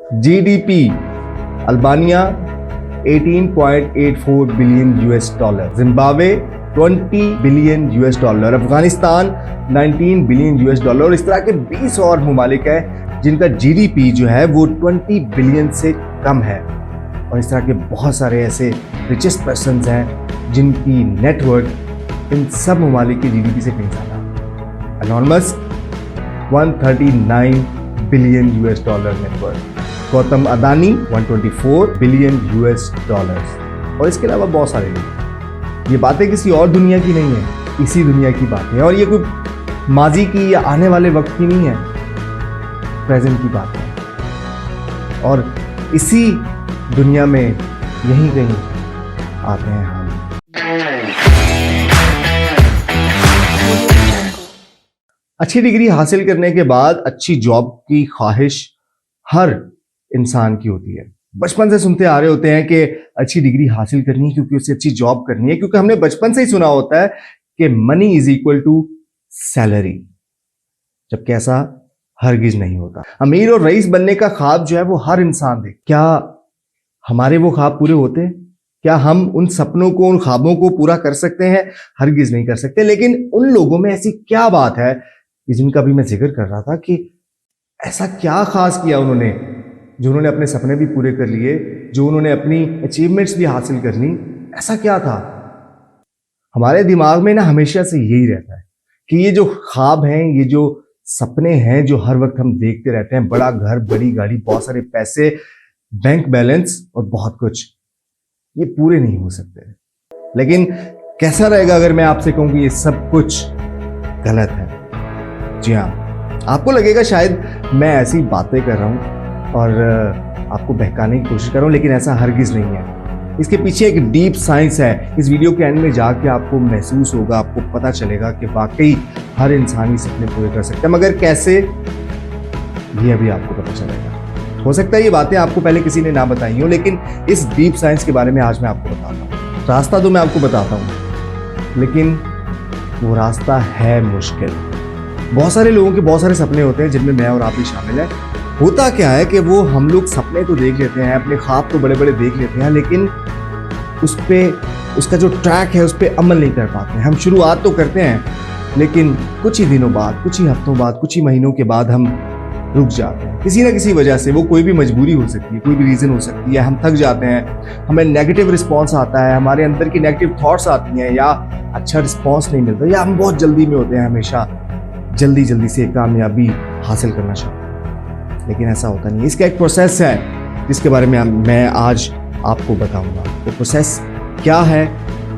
GDP Albania 18.84 billion US dollar, Zimbabwe 20 billion US dollar, Afghanistan 19 billion US dollar. इस तरह के 20 और ममालिक है जिनका जीडीपी जो है वो 20 बिलियन से कम है। और इस तरह के बहुत सारे ऐसे रिचेस्ट पर्सन्स हैं जिनकी नेटवर्थ इन सब ममालिक के जीडीपी से कहीं ज़्यादा। Elon Musk 139 billion US dollar net worth, Gautam Adani 124 billion US dollars, और इसके अलावा बहुत सारे लोग। ये बातें किसी और दुनिया की नहीं है, इसी दुनिया की बातें हैं। और ये कोई माजी की या आने वाले वक्त की नहीं है, प्रेजेंट की बात है। और इसी दुनिया में यहीं कहीं आते हैं हम। अच्छी डिग्री हासिल करने के बाद अच्छी जॉब की ख्वाहिश हर इंसान की होती है। बचपन से सुनते आ रहे होते हैं कि अच्छी डिग्री हासिल करनी है क्योंकि उससे अच्छी जॉब करनी है, क्योंकि हमने बचपन से ही सुना होता है कि money is equal to salary, जबकि ऐसा हरगिज नहीं होता। अमीर और रईस बनने का ख्वाब जो है वो हर इंसान देख, क्या हमारे वो ख्वाब पूरे होते हैं? क्या हम उन सपनों को, उन ख्वाबों को पूरा कर सकते हैं? हरगिज नहीं कर सकते। लेकिन उन लोगों में ऐसी क्या बात है जिनका भी मैं जिक्र कर रहा था, कि ऐसा क्या खास किया उन्होंने जो उन्होंने अपने सपने भी पूरे कर लिए, जो उन्होंने अपनी अचीवमेंट्स भी हासिल कर ली? ऐसा क्या था? हमारे दिमाग में ना हमेशा से यही रहता है कि ये जो ख्वाब हैं, ये जो सपने हैं जो हर वक्त हम देखते रहते हैं, बड़ा घर, बड़ी गाड़ी, बहुत सारे पैसे, बैंक बैलेंस और बहुत कुछ, ये पूरे नहीं हो सकते। लेकिन कैसा रहेगा अगर मैं आपसे कहूं कि ये सब कुछ गलत है? जी हाँ, आपको लगेगा शायद मैं ऐसी बातें कर रहा हूं और आपको बहकाने की कोशिश कर रहा हूं, लेकिन ऐसा हरगिज नहीं है। इसके पीछे एक डीप साइंस है। इस वीडियो के एंड में जाके आपको महसूस होगा, आपको पता चलेगा कि वाकई हर इंसान ये सपने पूरे कर सकता है। मगर कैसे, ये अभी आपको पता चलेगा। हो सकता है ये बातें आपको पहले किसी ने ना बताई हो, लेकिन इस डीप साइंस के बारे में आज मैं आपको बताता हूँ। रास्ता तो मैं आपको बताता हूँ, लेकिन वो रास्ता है मुश्किल। बहुत सारे लोगों के बहुत सारे सपने होते हैं जिनमें मैं और आप भी शामिल हैं। होता क्या है कि वो हम लोग सपने तो देख लेते हैं, अपने ख्वाब तो बड़े बड़े देख लेते हैं, लेकिन उस पे उसका जो ट्रैक है उस पर अमल नहीं कर पाते। हम शुरुआत तो करते हैं, लेकिन कुछ ही दिनों बाद, कुछ ही हफ्तों बाद, कुछ ही महीनों के बाद हम रुक जाते हैं किसी ना किसी वजह से। वो कोई भी मजबूरी हो सकती है, कोई भी रीज़न हो सकती है। हम थक जाते हैं, हमें नेगेटिव रिस्पॉन्स आता है, हमारे अंदर की नेगेटिव थॉट्स आती हैं, या अच्छा रिस्पॉन्स नहीं मिलता, या हम बहुत जल्दी में होते हैं, हमेशा जल्दी से कामयाबी हासिल करना चाहते हैं। लेकिन ऐसा होता नहीं। इसका एक प्रोसेस है जिसके बारे में मैं आज आपको बताऊंगा। वो प्रोसेस क्या है,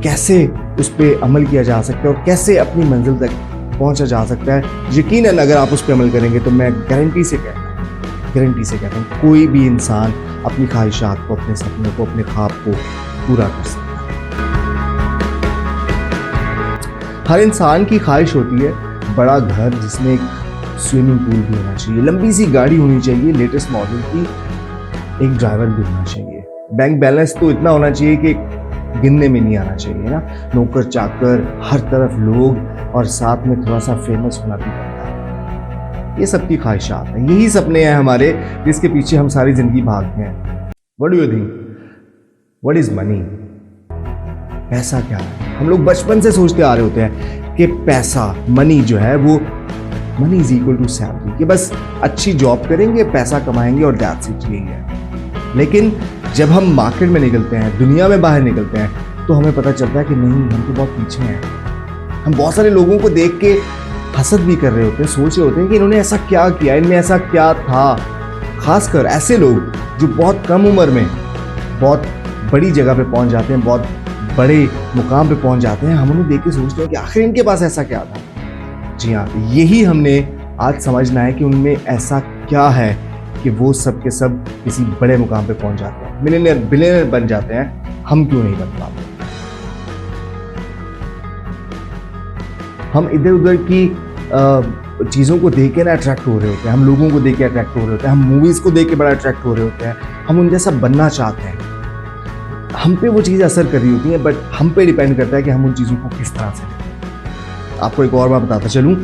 कैसे उस पर अमल किया जा सकता है और कैसे अपनी मंजिल तक पहुंचा जा सकता है। यकीनन अगर आप उस पर अमल करेंगे तो मैं गारंटी से कहता हूँ कोई भी इंसान अपनी ख्वाहिशात को, अपने सपनों को, अपने ख्वाब को पूरा कर सकता है। हर इंसान की ख्वाहिश होती है बड़ा घर जिसमें एक स्विमिंग पूल भी होना चाहिए, लंबी सी गाड़ी होनी चाहिए लेटेस्ट मॉडल की, एक ड्राइवर भी होना चाहिए, बैंक बैलेंस तो इतना होना चाहिए कि गिनने में नहीं आना चाहिए ना, नौकर चाकर, हर तरफ लोग, और साथ में थोड़ा सा फेमस होना भी पड़ता है। ये सबकी ख्वाहिशात हैं, यही सपने हैं हमारे जिसके पीछे हम सारी जिंदगी भागते हैं। What do you think? What is money? पैसा क्या है? हम लोग बचपन से सोचते आ रहे होते हैं कि पैसा, मनी जो है वो, money is equal to salary, कि बस अच्छी जॉब करेंगे, पैसा कमाएंगे और दैट्स इट, यही है। लेकिन जब हम मार्केट में निकलते हैं, दुनिया में बाहर निकलते हैं, तो हमें पता चलता है कि नहीं, हम तो बहुत पीछे हैं। हम बहुत सारे लोगों को देख के हसद भी कर रहे होते हैं, सोच रहे होते हैं कि इन्होंने ऐसा क्या किया, इनमें ऐसा क्या था। खासकर ऐसे लोग जो बहुत कम उम्र में बहुत बड़ी जगह पे पहुंच जाते हैं, बहुत बड़े मुकाम पे पहुंच जाते हैं, हम उन्हें देख के सोचते हैं कि आखिर इनके पास ऐसा क्या था। जी हाँ, यही हमने आज समझना है कि उनमें ऐसा क्या है कि वो सब के सब किसी बड़े मुकाम पे पहुंच जाते हैं, मिलियनेयर, बिलियनेयर बन जाते हैं। हम क्यों नहीं बन पाते? हम इधर उधर की चीज़ों को देख के ना अट्रैक्ट हो रहे होते हैं, हम लोगों को देख के अट्रैक्ट हो रहे होते हैं, हम मूवीज़ को देख के बड़ा अट्रैक्ट हो रहे होते हैं, हम उन जैसा बनना चाहते हैं। हम पे वो चीज़ असर कर रही होती है, बट हम पे डिपेंड करता है कि हम उन चीज़ों को किस तरह से लें। आपको एक और बात बताता चलूँ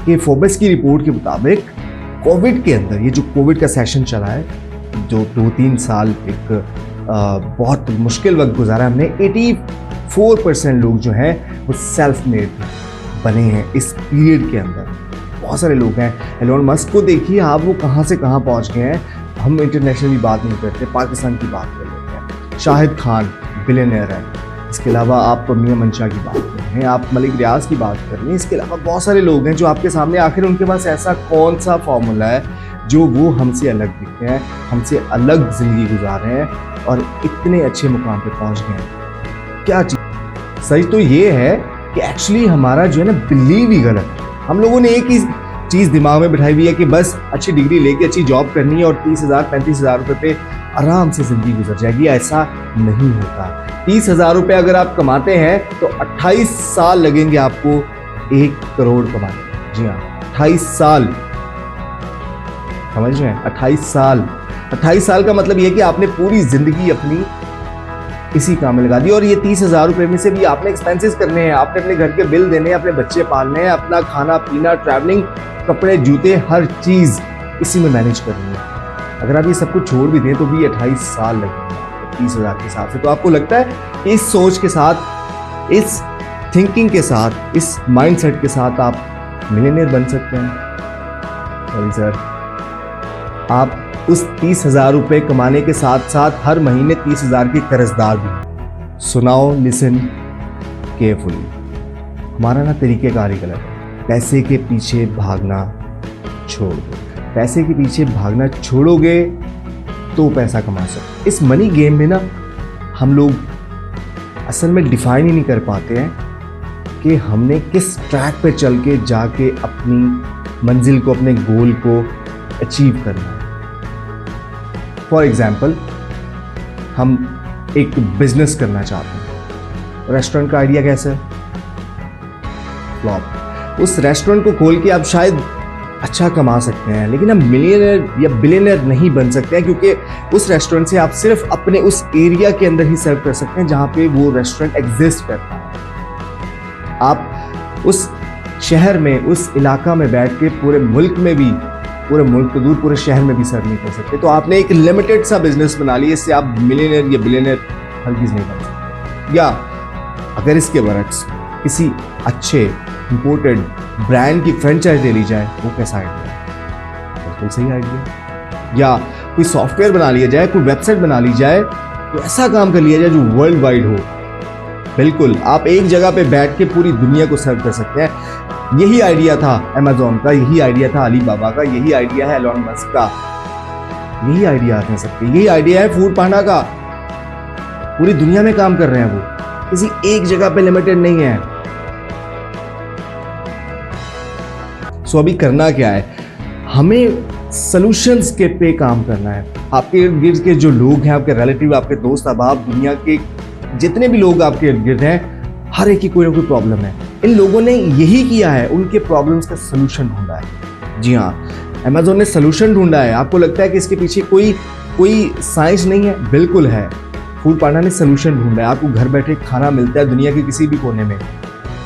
कि फोर्ब्स की रिपोर्ट के मुताबिक कोविड के अंदर, ये जो कोविड का सेशन चला है, जो 2-3 साल एक बहुत मुश्किल वक्त गुजारा हमने, 84% लोग जो हैं वो सेल्फ मेड बने हैं इस पीरियड के अंदर। बहुत सारे लोग हैं। एलोन मस्क को देखिए आप, वो कहाँ से कहाँ पहुँच गए हैं। हम इंटरनेशनल की बात नहीं करते, पाकिस्तान की बात कर लेते हैं। शाहिद खान बिलियनर है, इसके अलावा आप मियां मंशा की बात कर रहे हैं, आप मलिक रियाज की बात कर रहे हैं, इसके अलावा बहुत सारे लोग हैं जो आपके सामने। आखिर उनके पास ऐसा कौन सा फॉर्मूला है जो वो हमसे अलग दिखते हैं, हमसे अलग ज़िंदगी गुजार रहे हैं और इतने अच्छे मुकाम पे पहुंच गए हैं? क्या चीज़? सच तो ये है कि एक्चुअली हमारा जो है ना बिलीव ही गलत है। हम लोगों ने एक ही चीज़ दिमाग में बिठाई हुई है कि बस अच्छी डिग्री लेके अच्छी जॉब करनी है और 30,000-35,000 रुपये पे आराम से ज़िंदगी गुजर जाएगी। ऐसा नहीं होता। 30,000 रुपये अगर आप कमाते हैं तो 28 साल लगेंगे आपको 1 करोड़ कमाने। जी हाँ, 28 साल, समझ रहे हैं? 28 साल। 28 साल का मतलब ये कि आपने पूरी जिंदगी अपनी इसी काम में लगा दी। और ये 30,000 रुपये में से भी आपने एक्सपेंसेस करने हैं, आपने अपने घर के बिल देने हैं, अपने बच्चे पालने हैं, अपना खाना पीना, ट्रैवलिंग, कपड़े, जूते, हर चीज़ इसी में मैनेज करनी है। अगर आप ये सब कुछ छोड़ भी दें तो भी 28 साल लगेंगे 30,000 के हिसाब से। तो आपको लगता है कि इस सोच के साथ, इस थिंकिंग के साथ, इस माइंडसेट के साथ आप मिलियनेयर बन सकते हैं? सॉरी सर, आप उस 30,000 रुपये कमाने के साथ साथ हर महीने 30,000 के कर्जदार भी हैं। सुनाओ, लिसन केयरफुली। हमारा ना तरीक़ेकार ही गलत है। पैसे के पीछे भागना छोड़ दो। पैसे के पीछे भागना छोड़ोगे तो पैसा कमा सकते। इस मनी गेम में ना हम लोग असल में डिफाइन ही नहीं कर पाते हैं कि हमने किस ट्रैक पे चल के जाके अपनी मंजिल को, अपने गोल को अचीव करना है। फॉर एग्जाम्पल, हम एक बिजनेस करना चाहते हैं। रेस्टोरेंट का आइडिया कैसा है? फ्लॉप। उस रेस्टोरेंट को खोल के आप शायद अच्छा कमा सकते हैं, लेकिन हम मिलियनर या बिलियनर नहीं बन सकते हैं, क्योंकि उस रेस्टोरेंट से आप सिर्फ अपने उस एरिया के अंदर ही सर्व कर सकते हैं जहां पे वो रेस्टोरेंट एग्जिस्ट करता है। आप उस शहर में, उस इलाका में बैठ के पूरे मुल्क में भी, पूरे मुल्क तो दूर पूरे शहर में भी सर्व नहीं कर सकते। तो आपने एक लिमिटेड सा बिजनेस बना लिया, इससे आप मिलियनर या बिलियनर हरगिज़ नहीं बन सकते। या अगर इसके बरक्स किसी अच्छे इंपोर्टेड ब्रांड की फ्रेंचाइज ले ली जाए, वो कैसा आइडिया है? बिल्कुल सही आइडिया। या कोई सॉफ्टवेयर बना लिया जाए, कोई वेबसाइट बना ली जाए, तो ऐसा काम कर लिया जाए जो वर्ल्ड वाइड हो। बिल्कुल, आप एक जगह पे बैठ के पूरी दुनिया को सर्व कर सकते हैं। यही आइडिया था अमेज़न का, यही आइडिया था अली बाबा का, यही आइडिया है एलोन मस्क का, यही आइडिया है सबके, यही आइडिया है फूड पांडा का। पूरी दुनिया में काम कर रहे हैं वो, किसी एक जगह पे लिमिटेड नहीं है। सो अभी करना क्या है? हमें सॉल्यूशंस के पे काम करना है। आपके इर्द गिर्द के जो लोग हैं, आपके रिलेटिव, आपके दोस्त अहबाब, दुनिया के जितने भी लोग आपके इर्द गिर्द हैं, हर एक की कोई ना कोई प्रॉब्लम है। इन लोगों ने यही किया है, उनके प्रॉब्लम्स का सलूशन ढूंढा है। जी हाँ, अमेज़न ने सलूशन ढूंढा है। आपको लगता है कि इसके पीछे कोई साइंस नहीं है? बिल्कुल है। फूड पांडा ने सलूशन ढूंढा है। आपको घर बैठे खाना मिलता है दुनिया के किसी भी कोने में।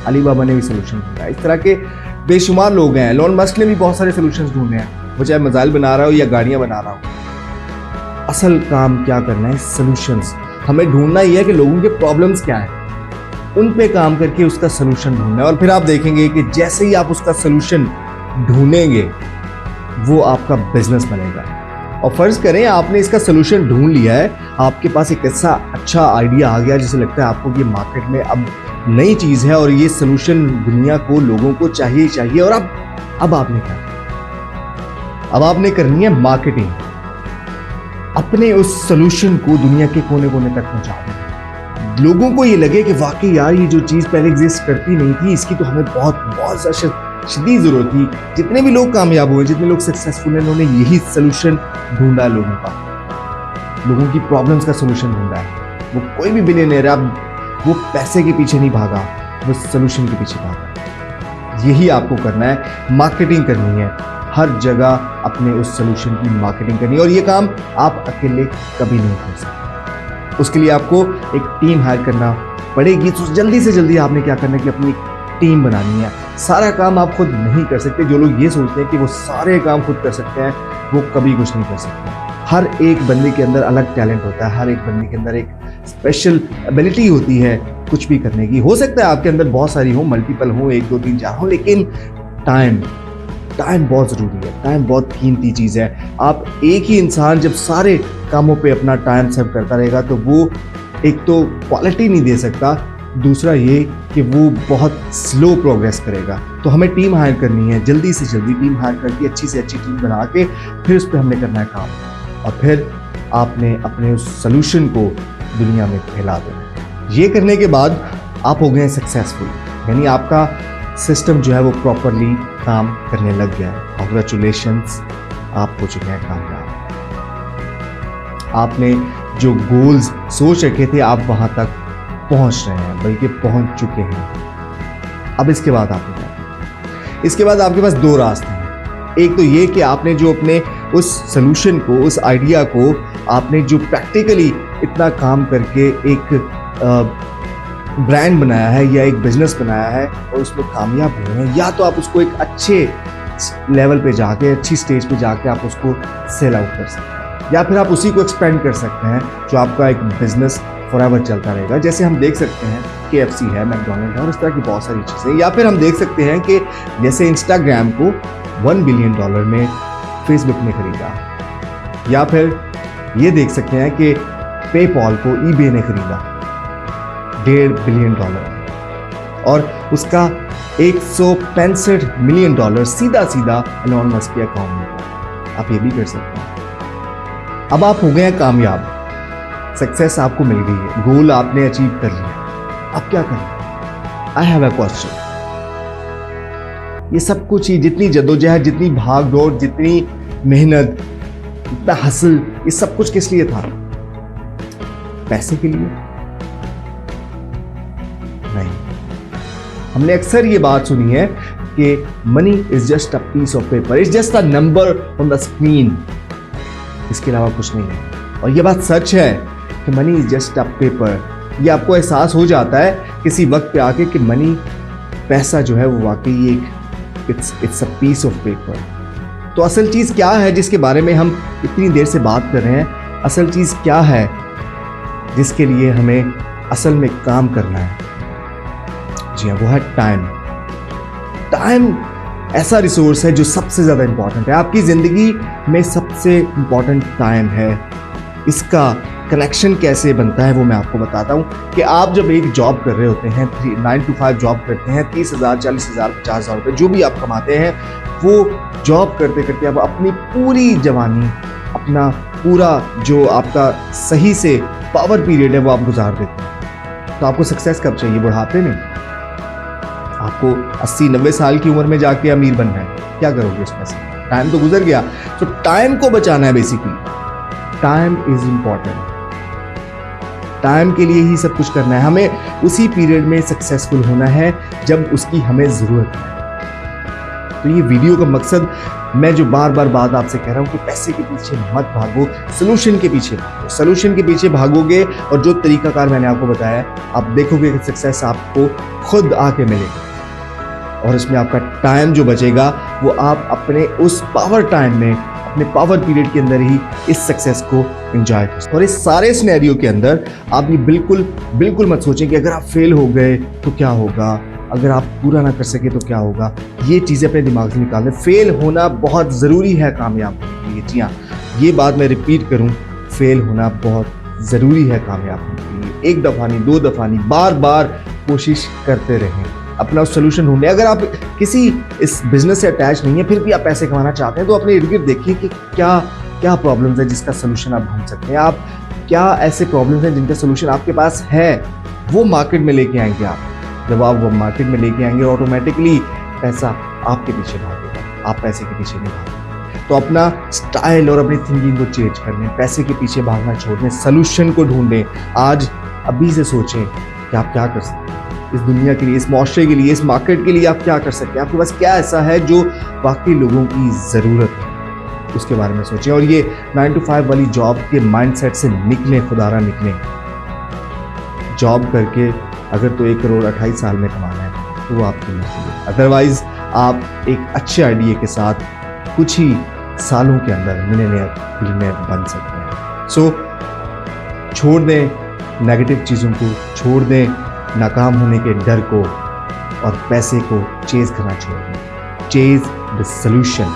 अली बाबा ने भी सलूशन ढूंढा है। इस तरह के बेशुमार लोग हैं। एलोन मस्क ने भी बहुत सारे सलूशंस ढूंढे हैं, वो चाहे मिसाइल बना रहा हो या गाड़ियां बना रहा हो। असल काम क्या करना है? सलूशंस हमें ढूंढना ही है कि लोगों के प्रॉब्लम्स क्या हैं, उन पे काम करके उसका सलूशन ढूंढना है। और फिर आप देखेंगे कि जैसे ही आप उसका सलूशन ढूंढेंगे, वो आपका बिजनेस बनेगा। और फर्ज करें आपने इसका सलूशन ढूंढ लिया है, आपके पास एक ऐसा अच्छा आइडिया आ गया जिसे लगता है आपको ये मार्केट में अब नई चीज़ है और ये सलूशन दुनिया को, लोगों को चाहिए ही चाहिए। और अब आपने क्या, अब आपने करनी है मार्केटिंग। अपने उस सलूशन को दुनिया के कोने कोने तक पहुंचाना, लोगों को ये लगे कि वाकई यार ये जो चीज़ पहले एग्जिस्ट करती नहीं थी, इसकी तो हमें बहुत शदीद ज़रूरत थी। जितने भी लोग कामयाब हुए, जितने लोग सक्सेसफुल हैं, उन्होंने यही सलूशन ढूंढा है लोगों का, लोगों की प्रॉब्लम्स का सलूशन ढूंढा है। वो कोई भी बिलियनियर है, वो पैसे के पीछे नहीं भागा, वो सलूशन के पीछे भागा। यही आपको करना है, मार्केटिंग करनी है। हर जगह अपने उस सलूशन की मार्केटिंग करनी है। और ये काम आप अकेले कभी नहीं कर सकते। उसके लिए आपको एक टीम हायर करना पड़ेगी। तो जल्दी से जल्दी आपने क्या करना है कि अपनी टीम बनानी है। सारा काम आप खुद नहीं कर सकते। जो लोग ये सोचते हैं कि वो सारे काम खुद कर सकते हैं, वो कभी कुछ नहीं कर सकते। हर एक बंदे के अंदर अलग टैलेंट होता है, हर एक बंदे के अंदर एक स्पेशल एबिलिटी होती है कुछ भी करने की। हो सकता है आपके अंदर बहुत सारी हो, मल्टीपल हो, 1 2 3 4 हो, लेकिन टाइम बहुत ज़रूरी है। टाइम बहुत कीमती चीज़ है। आप एक ही इंसान जब सारे कामों पे अपना टाइम सर्व करता रहेगा तो वो एक तो क्वालिटी नहीं दे सकता, दूसरा ये कि वो बहुत स्लो प्रोग्रेस करेगा। तो हमें टीम हायर करनी है, जल्दी से जल्दी टीम हायर करके अच्छी से अच्छी टीम बना के फिर उस पर हमने करना है काम, और फिर आपने अपने उस सोल्यूशन को दुनिया में फैला देना है। ये करने के बाद आप हो गए सक्सेसफुल, यानी आपका सिस्टम जो है वो प्रॉपरली काम करने लग गया है। कॉन्ग्रेचुलेशंस, आप हो चुके हैं कामयाब। आपने जो गोल्स सोच रखे थे आप वहां तक पहुंच रहे हैं, बल्कि पहुंच चुके हैं। अब इसके बाद आपने क्या करना? इसके बाद आपके पास 2 रास्ते हैं। एक तो ये कि आपने जो अपने उस सोल्यूशन को, उस आइडिया को आपने जो प्रैक्टिकली इतना काम करके एक ब्रांड बनाया है या एक बिजनेस बनाया है और उसमें कामयाब हुए हैं, या तो आप उसको एक अच्छे लेवल पे जाके, अच्छी स्टेज पे जाके आप उसको सेल आउट कर सकते हैं, या फिर आप उसी को एक्सपेंड कर सकते हैं जो आपका एक बिजनेस फॉरएवर चलता रहेगा। जैसे हम देख सकते हैं KFC है, मैकडोनल्ड है और इस तरह की बहुत सारी चीज़ें। या फिर हम देख सकते हैं कि जैसे इंस्टाग्राम को $1 बिलियन में फेसबुक ने खरीदा, या फिर ये देख सकते हैं कि पेपॉल को eBay ने खरीदा $1.5 बिलियन, और उसका $165 मिलियन सीधा सीधा एलोन मस्क के अकाउंट में गया। आप ये भी कर सकते हैं। अब आप हो गए हैं कामयाब, सक्सेस आपको मिल गई है, गोल आपने अचीव कर लिया। अब क्या करना? I have a question. ये सब कुछ ही, जितनी जद्दोजहद, जितनी भाग दौड़, जितनी मेहनत, इतना हसल, ये सब कुछ किस लिए था? पैसे के लिए? नहीं। हमने अक्सर ये बात सुनी है कि money is just a piece of paper, is just a number on the screen, इसके अलावा कुछ नहीं है। और ये बात सच है कि money is just a paper. ये आपको एहसास हो जाता है किसी वक्त पे आके कि मनी, पैसा जो है वो वाकई एक it's a piece of paper. तो असल चीज़ क्या है जिसके बारे में हम इतनी देर से बात कर रहे हैं? असल चीज़ क्या है जिसके लिए हमें असल में काम करना है? जी हाँ, वो है टाइम। टाइम ऐसा रिसोर्स है जो सबसे ज़्यादा इंपॉर्टेंट है। आपकी ज़िंदगी में सबसे इंपॉर्टेंट टाइम है। इसका कनेक्शन कैसे बनता है वो मैं आपको बताता हूँ कि आप जब एक जॉब कर रहे होते हैं, 9 to 5 जॉब करते हैं, 30,000, 40,000, 50,000 रुपये जो भी आप कमाते हैं, वो जॉब करते करते आप अपनी पूरी जवानी, अपना पूरा जो आपका सही से पावर पीरियड है वो आप गुजार देते हैं। तो आपको सक्सेस कब चाहिए? बुढ़ापे में? आपको 80-90 साल की उम्र में जाके अमीर बनना है, क्या करोगे उसमें से? टाइम तो गुजर गया। तो टाइम को बचाना है basically. Time is important. Time के लिए ही सब कुछ करना है। हमें उसी पीरियड में सक्सेसफुल होना है जब उसकी हमें ज़रूरत है। तो ये वीडियो का मकसद, मैं जो बार बार बात आपसे कह रहा हूँ कि पैसे के पीछे मत भागो, सोल्यूशन के पीछे भागो। सोल्यूशन के पीछे भागोगे और जो तरीकाकार मैंने आपको बताया, आप देखोगे कि सक्सेस आपको खुद आके मिलेगा। और इसमें आपका टाइम जो बचेगा वो आप अपने उस पावर टाइम में, अपने पावर पीरियड के अंदर ही इस सक्सेस को एंजॉय कर सकते। और इस सारे सिनेरियो के अंदर आप ये बिल्कुल मत सोचें कि अगर आप फेल हो गए तो क्या होगा, अगर आप पूरा ना कर सके तो क्या होगा। ये चीज़ें अपने दिमाग से निकाल दें। फेल होना बहुत ज़रूरी है कामयाब होने के लिए। जी हाँ, ये बात मैं रिपीट करूँ, फेल होना बहुत ज़रूरी है कामयाब होने के लिए। 1 दफ़ा नहीं, 2 दफ़ा नहीं, बार बार कोशिश करते रहें अपना सोल्यूशन ढूंढने। अगर आप किसी इस बिजनेस से अटैच नहीं है, फिर भी आप पैसे कमाना चाहते हैं, तो अपने इर्द गिर्द देखिए कि क्या प्रॉब्लम्स है जिसका सोल्यूशन आप ढूंढ सकते हैं। आप क्या ऐसे प्रॉब्लम्स हैं जिनका सोल्यूशन आपके पास है, वो मार्केट में लेके आएंगे आप। जब आप वो मार्केट में लेके आएंगे, ऑटोमेटिकली पैसा आपके पीछे भागेगा, आप पैसे के पीछे नहीं भागेंगे। तो अपना स्टाइल और अपनी थिंकिंग को चेंज कर लें, पैसे के पीछे भागना छोड़ दें, सोल्यूशन को ढूंढें। आज अभी से सोचें कि आप क्या कर सकते हैं इस दुनिया के लिए, इस माशरे के लिए, इस मार्केट के लिए। आप क्या कर सकते हैं, आपके पास क्या ऐसा है जो वाकई लोगों की ज़रूरत है, उसके बारे में सोचें। और ये 9 to 5 वाली जॉब के माइंडसेट से निकलें, खुदारा निकलें। जॉब करके अगर तो 1 करोड़ 28 साल में कमाना है तो वो आपकी मर्जी है। अदरवाइज आप एक अच्छे आइडिया के साथ कुछ ही सालों के अंदर मिलियनेयर बन सकते हैं। सो छोड़ दें नेगेटिव चीज़ों को, छोड़ दें नाकाम होने के डर को और पैसे को चेज करना छोड़ दें। Chase the solution.